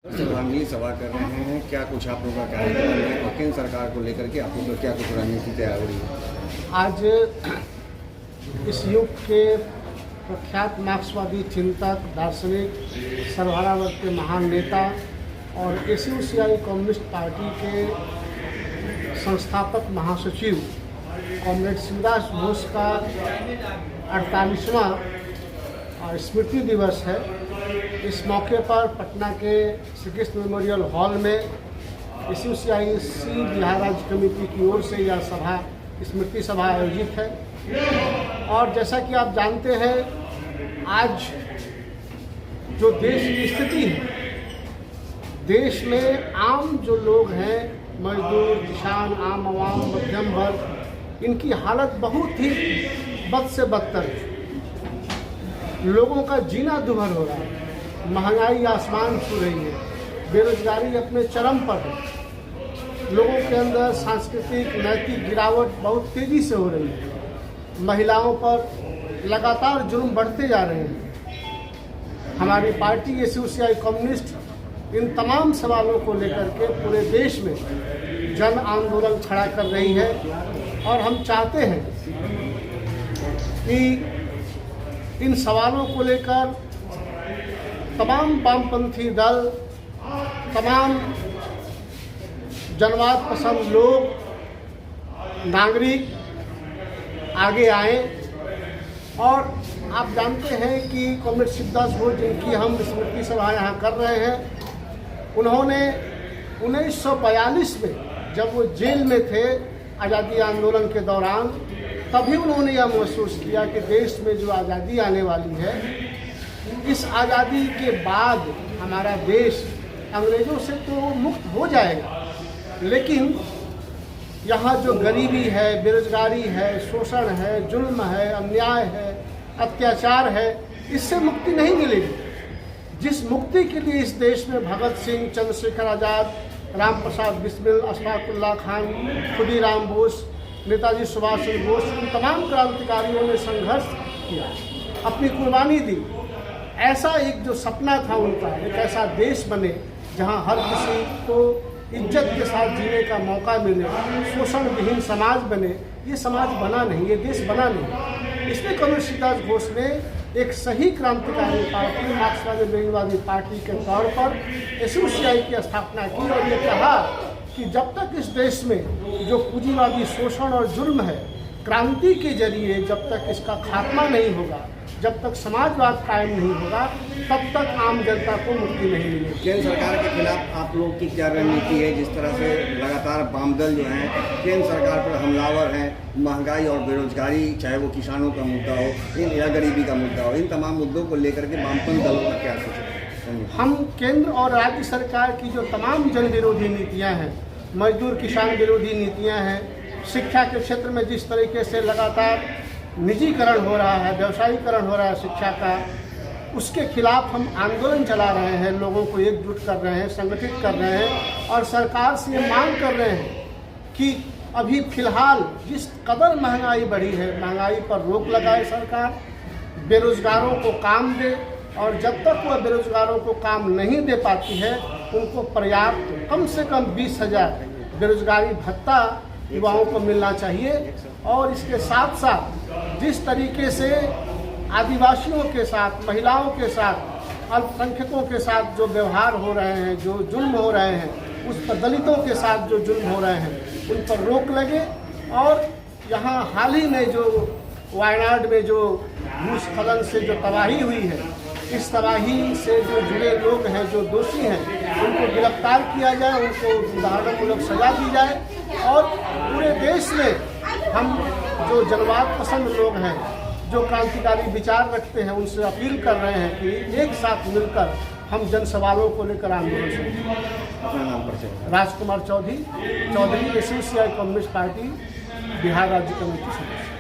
सर्वांगीण सभा कर रहे हैं, क्या कुछ आप लोगों का कार्यक्रम है और केंद्र सरकार को लेकर के आप लोगों को क्या कुछ रणनीति तैयार हो रही है? आज इस युग के प्रख्यात मार्क्सवादी चिंतक, दार्शनिक, सर्वहारावर्त के महान नेता और एसयूसीआई कम्युनिस्ट पार्टी के संस्थापक महासचिव कॉमरेड शिवदास बोस का 48वां स्मृति दिवस है। इस मौके पर पटना के श्री कृष्ण मेमोरियल हॉल में एसयूसीआई बिहार राज्य कमेटी की ओर से यह सभा स्मृति सभा आयोजित है। और जैसा कि आप जानते हैं, आज जो देश की स्थिति है, देश में आम जो लोग हैं, मजदूर, किसान, आम आवाम, मध्यम वर्ग, इनकी हालत बहुत ही बद से बदतर है। लोगों का जीना दुभर हो रहा है, महंगाई आसमान छू रही है, बेरोजगारी अपने चरम पर है, लोगों के अंदर सांस्कृतिक नैतिक गिरावट बहुत तेज़ी से हो रही है, महिलाओं पर लगातार जुर्म बढ़ते जा रहे हैं। हमारी पार्टी एसयूसीआई कम्युनिस्ट इन तमाम सवालों को लेकर के पूरे देश में जन आंदोलन खड़ा कर रही है और हम चाहते हैं कि इन सवालों को लेकर तमाम वामपंथी दल, तमाम जनवाद पसंद लोग, नागरिक आगे आए। और आप जानते हैं कि कॉमरेड शिवदास बोस, जिनकी हम स्मृति सभा यहाँ कर रहे हैं, उन्होंने 1942 में जब वो जेल में थे आज़ादी आंदोलन के दौरान, तभी उन्होंने यह महसूस किया कि देश में जो आज़ादी आने वाली है, इस आज़ादी के बाद हमारा देश अंग्रेज़ों से तो मुक्त हो जाएगा, लेकिन यहाँ जो गरीबी है, बेरोजगारी है, शोषण है, जुल्म है, अन्याय है, अत्याचार है, इससे मुक्ति नहीं मिलेगी। जिस मुक्ति के लिए इस देश में भगत सिंह, चंद्रशेखर आज़ाद, राम प्रसाद बिस्मिल, अशफाकुल्लाह खान, खुदीराम बोस, नेताजी सुभाष चंद्र बोस, इन तमाम क्रांतिकारियों ने संघर्ष किया, अपनी कुर्बानी दी। ऐसा एक जो सपना था उनका, एक ऐसा देश बने जहां हर किसी को इज्जत के साथ जीने का मौका मिले, शोषण विहीन समाज बने, ये समाज बना नहीं, ये देश बना नहीं। इसलिए कॉमरेड शिवदास बोस ने एक सही क्रांतिकारी पार्टी, मार्क्सवादी लेनिनवादी पार्टी के तौर पर एसयूसीआई की स्थापना की और ये कहा कि जब तक इस देश में जो पूंजीवादी शोषण और जुर्म है, क्रांति के जरिए जब तक इसका खात्मा नहीं होगा, जब तक समाजवाद कायम नहीं होगा, तब तक आम जनता को मुक्ति नहीं मिलेगी। केंद्र सरकार के खिलाफ आप लोग की क्या रणनीति है? जिस तरह से लगातार वाम दल जो हैं केंद्र सरकार पर हमलावर हैं, महंगाई और बेरोजगारी, चाहे वो किसानों का मुद्दा हो या गरीबी का मुद्दा हो, इन तमाम मुद्दों को लेकर के वामपंथी दलों का क्या सोच है? हम केंद्र और राज्य सरकार की जो तमाम जन विरोधी नीतियाँ हैं, मजदूर किसान विरोधी नीतियाँ हैं, शिक्षा के क्षेत्र में जिस तरीके से लगातार निजीकरण हो रहा है, व्यवसायीकरण हो रहा है शिक्षा का, उसके खिलाफ हम आंदोलन चला रहे हैं, लोगों को एकजुट कर रहे हैं, संगठित कर रहे हैं और सरकार से ये मांग कर रहे हैं कि अभी फिलहाल जिस कदर महंगाई बढ़ी है, महंगाई पर रोक लगाए सरकार, बेरोजगारों को काम दे, और जब तक वह बेरोजगारों को काम नहीं दे पाती है, उनको पर्याप्त कम से कम 20,000 बेरोजगारी भत्ता युवाओं को मिलना चाहिए। और इसके साथ साथ जिस तरीके से आदिवासियों के साथ, महिलाओं के साथ, अल्पसंख्यकों के साथ जो व्यवहार हो रहे हैं, जो जुल्म हो रहे हैं, उस पर दलितों के साथ जो जुल्म हो रहे हैं, उन पर रोक लगे। और यहाँ हाल ही में जो वायनाड में जो भूस्खलन से जो तबाही हुई है, इस तबाही से जो जुड़े लोग हैं, जो दोषी हैं, उनको गिरफ्तार किया जाए, उनको उदाहरणमूलक सजा दी जाए। और पूरे देश में हम जो जनवाद पसंद लोग हैं, जो क्रांतिकारी विचार रखते हैं, उनसे अपील कर रहे हैं कि एक साथ मिलकर हम जन सवालों को लेकर आंदोलन करें। अपना नाम परिचय? Rajkumar Chaudhary, SUCI communist party Bihar राज्य कमेटी सदस्य।